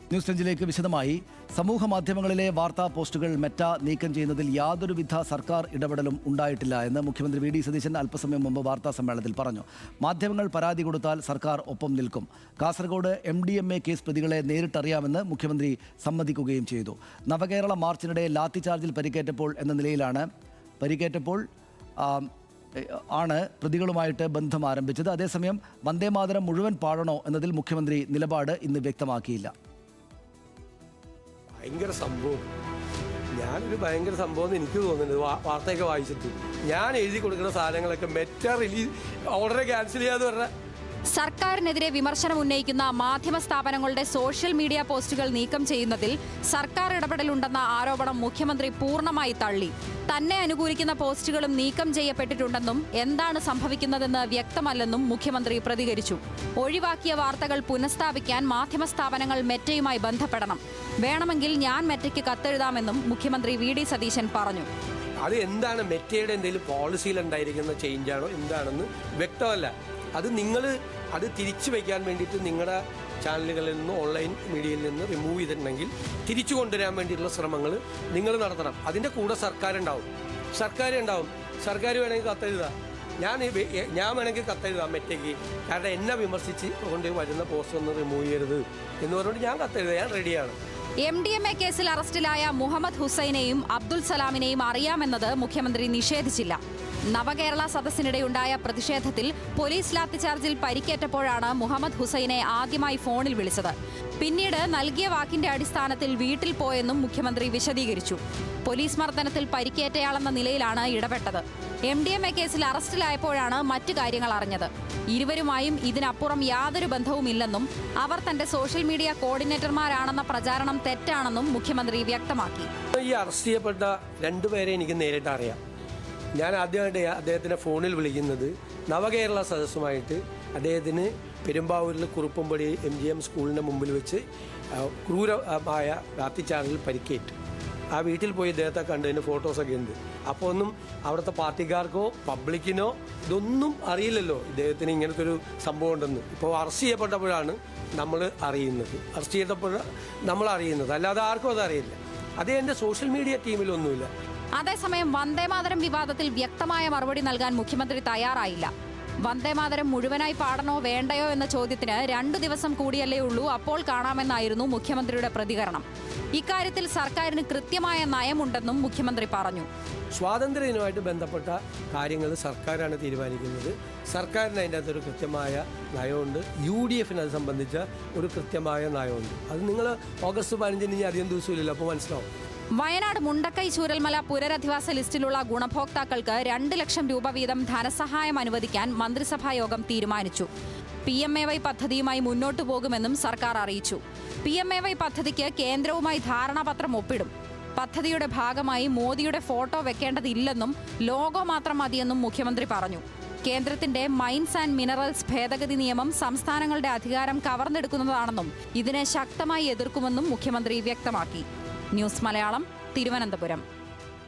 News ലഞ്ചിലേക്ക് വിശദമായി. സമൂഹ മാധ്യമങ്ങളിലെ വാർത്താ പോസ്റ്റുകൾ മെറ്റ നീക്കം ചെയ്യുന്നതിൽ യാതൊരുവിധ സർക്കാർ ഇടപെടലും ഉണ്ടായിട്ടില്ല എന്ന് മുഖ്യമന്ത്രി വി ഡി സതീശൻ അല്പസമയം മുമ്പ് വാർത്താ സമ്മേളനത്തിൽ പറഞ്ഞു. മാധ്യമങ്ങൾ പരാതി കൊടുത്താൽ സർക്കാർ ഒപ്പം നിൽക്കും. കാസർഗോഡ് MDMA കേസ് പ്രതികളെ നേരിട്ടറിയാമെന്ന് മുഖ്യമന്ത്രി സമ്മതിക്കുകയും ചെയ്തു. നവകേരള മാർച്ചിനിടെ ലാത്തിചാർജിൽ പരിക്കേറ്റപ്പോൾ ആണ് പ്രതികളുമായിട്ട് ബന്ധം ആരംഭിച്ചത്. അതേസമയം വന്ദേമാതരം മുഴുവൻ പാടണോ എന്നതിൽ മുഖ്യമന്ത്രി നിലപാട് ഇന്ന് വ്യക്തമാക്കിയില്ല. ഭയങ്കര സംഭവം, ഭയങ്കര സംഭവം എന്ന് എനിക്ക് തോന്നുന്നത്. വാർത്തയൊക്കെ വായിച്ചിട്ട് ഞാൻ എഴുതി കൊടുക്കുന്ന സാധനങ്ങളൊക്കെ മെറ്റ റിലീസ് ഓർഡർ ക്യാൻസൽ ചെയ്യാന്ന് പറഞ്ഞാൽ സർക്കാരിനെതിരെ വിമർശനം ഉന്നയിക്കുന്ന മാധ്യമ സ്ഥാപനങ്ങളുടെ സോഷ്യൽ മീഡിയ പോസ്റ്റുകൾ നീക്കം ചെയ്യുന്നതിൽ സർക്കാർ ഇടപെടലുണ്ടെന്ന ആരോപണം മുഖ്യമന്ത്രി പൂർണ്ണമായി തള്ളി. തന്നെ അനുകൂലിക്കുന്ന പോസ്റ്റുകളും നീക്കം ചെയ്യപ്പെട്ടിട്ടുണ്ടെന്നും എന്താണ് സംഭവിക്കുന്നതെന്ന് വ്യക്തമല്ലെന്നും മുഖ്യമന്ത്രി പ്രതികരിച്ചു. ഒഴിവാക്കിയ വാർത്തകൾ പുനഃസ്ഥാപിക്കാൻ മാധ്യമ സ്ഥാപനങ്ങൾ മെറ്റയുമായി ബന്ധപ്പെടണം. വേണമെങ്കിൽ ഞാൻ മെറ്റയ്ക്ക് കത്തെഴുതാമെന്നും മുഖ്യമന്ത്രി വി ഡി സതീശൻ പറഞ്ഞു. അത് എന്താണ് മെറ്റയുടെ എന്തെങ്കിലും പോളിസിയിൽ ഉണ്ടായിരിക്കുന്ന ചേഞ്ചാണോ എന്താണെന്ന് വ്യക്തമല്ല. അത് നിങ്ങൾ അത് തിരിച്ചു വയ്ക്കാൻ വേണ്ടിയിട്ട് നിങ്ങളുടെ ചാനലുകളിൽ നിന്ന് ഓൺലൈൻ മീഡിയയിൽ നിന്ന് റിമൂവ് ചെയ്തിട്ടുണ്ടെങ്കിൽ തിരിച്ചു കൊണ്ടുവരാൻ വേണ്ടിയിട്ടുള്ള ശ്രമങ്ങൾ നിങ്ങൾ നടത്തണം. അതിൻ്റെ കൂടെ സർക്കാരുണ്ടാവും. സർക്കാർ വേണമെങ്കിൽ കത്തെഴുതാം. ഞാൻ വേണമെങ്കിൽ കത്തെഴുതാം മെറ്റയ്ക്ക്. കാരണം എന്നെ വിമർശിച്ച് കൊണ്ട് വരുന്ന പോസ്റ്റ് ഒന്ന് റിമൂവ് ചെയ്യരുത് എന്ന് പറഞ്ഞുകൊണ്ട് ഞാൻ കത്തെഴുതാം. ഞാൻ റെഡിയാണ്. MDMA കേസിൽ അറസ്റ്റിലായ മുഹമ്മദ് ഹുസൈനെയും അബ്ദുൽ സലാമിനെയും അറിയാമെന്നത് മുഖ്യമന്ത്രി നിഷേധിച്ചില്ല. നവകേരള സദസ്സിനിടെയുണ്ടായ പ്രതിഷേധത്തിൽ പോലീസ് ലാത്തിചാർജിൽ പരിക്കേറ്റപ്പോഴാണ് മുഹമ്മദ് ഹുസൈനെ ആദ്യമായി ഫോണിൽ വിളിച്ചത്. പിന്നീട് നൽകിയ വാക്കിന്റെ അടിസ്ഥാനത്തിൽ വീട്ടിൽ പോയെന്നും മുഖ്യമന്ത്രി വിശദീകരിച്ചു. പോലീസ് മർദ്ദനത്തിൽ പരിക്കേറ്റയാളെന്ന നിലയിലാണ് ഇടപെട്ടത്. MDMA കേസിൽ അറസ്റ്റിലായപ്പോഴാണ് മറ്റു കാര്യങ്ങൾ അറിഞ്ഞത്. ഇരുവരുമായും ഇതിനപ്പുറം യാതൊരു ബന്ധവുമില്ലെന്നും അവർ തന്റെ സോഷ്യൽ മീഡിയ കോർഡിനേറ്റർമാരാണെന്ന പ്രചാരണം തെറ്റാണെന്നും മുഖ്യമന്ത്രി വ്യക്തമാക്കി. ഈ അറസ്റ്റ് ചെയ്യപ്പെട്ട രണ്ടുപേരെ എനിക്ക് നേരിട്ട് അറിയാം. ഞാൻ ആദ്യമായിട്ട് അദ്ദേഹത്തിനെ ഫോണിൽ വിളിക്കുന്നത് നവകേരള സദസ്സുമായിട്ട് അദ്ദേഹത്തിന് പെരുമ്പാവൂരിൽ കുറുപ്പമ്പടി MGM സ്കൂളിൻ്റെ മുമ്പിൽ വെച്ച് ക്രൂരമായ ലാത്തിചാർജിൽ പരിക്കേറ്റു. ആ വീട്ടിൽ പോയി ഇദ്ദേഹത്തെ കണ്ടതിന് ഫോട്ടോസൊക്കെ ഉണ്ട്. അപ്പോൾ ഒന്നും അവിടുത്തെ പാർട്ടിക്കാർക്കോ പബ്ലിക്കിനോ ഇതൊന്നും അറിയില്ലല്ലോ ഇദ്ദേഹത്തിന് ഇങ്ങനത്തെ ഒരു സംഭവം ഉണ്ടെന്ന്. ഇപ്പോൾ അറസ്റ്റ് ചെയ്യപ്പെട്ടപ്പോഴാണ് നമ്മൾ അറിയുന്നത്. അല്ലാതെ ആർക്കും അതറിയില്ല. അത് എൻ്റെ സോഷ്യൽ മീഡിയ ടീമിലൊന്നുമില്ല. അതേസമയം വന്ദേമാതരം വിവാദത്തിൽ വ്യക്തമായ മറുപടി നൽകാൻ മുഖ്യമന്ത്രി തയ്യാറായില്ല. വന്ദേമാതരം മുഴുവനായി പാടണോ വേണ്ടയോ എന്ന ചോദ്യത്തിന് 2 ദിവസം കൂടിയല്ലേ ഉള്ളൂ, അപ്പോൾ കാണാമെന്നായിരുന്നു മുഖ്യമന്ത്രിയുടെ പ്രതികരണം. ഇക്കാര്യത്തിൽ സർക്കാരിന് കൃത്യമായ നയമുണ്ടെന്നും മുഖ്യമന്ത്രി പറഞ്ഞു. സ്വാതന്ത്ര്യദിനവുമായിട്ട് ബന്ധപ്പെട്ട കാര്യങ്ങൾ സർക്കാരാണ് തീരുമാനിക്കുന്നത്. സർക്കാരിന് അതിൻ്റെ അകത്തൊരു കൃത്യമായ നയമുണ്ട്. UDFന് അത് സംബന്ധിച്ച ഒരു കൃത്യമായ നയമുണ്ട്. അത് നിങ്ങൾ ഓഗസ്റ്റ് 15 അധികം ദിവസമില്ലല്ലോ, അപ്പോൾ മനസ്സിലാവും. വയനാട് മുണ്ടക്കൈ ചൂരൽമല പുനരധിവാസ ലിസ്റ്റിലുള്ള ഗുണഭോക്താക്കൾക്ക് 2 ലക്ഷം രൂപ വീതം ധനസഹായം അനുവദിക്കാൻ മന്ത്രിസഭാ യോഗം തീരുമാനിച്ചു. PMAY പദ്ധതിയുമായി മുന്നോട്ടു പോകുമെന്നും സർക്കാർ അറിയിച്ചു. PMAY പദ്ധതിക്ക് കേന്ദ്രവുമായി ധാരണാപത്രം ഒപ്പിടും. പദ്ധതിയുടെ ഭാഗമായി മോദിയുടെ ഫോട്ടോ വെക്കേണ്ടതില്ലെന്നും ലോഗോ മാത്രം മതിയെന്നും മുഖ്യമന്ത്രി പറഞ്ഞു. കേന്ദ്രത്തിന്റെ മൈൻസ് ആൻഡ് മിനറൽസ് ഭേദഗതി നിയമം സംസ്ഥാനങ്ങളുടെ അധികാരം കവർന്നെടുക്കുന്നതാണെന്നും ഇതിനെ ശക്തമായി എതിർക്കുമെന്നും മുഖ്യമന്ത്രി വ്യക്തമാക്കി. ന്യൂസ് മലയാളം, തിരുവനന്തപുരം.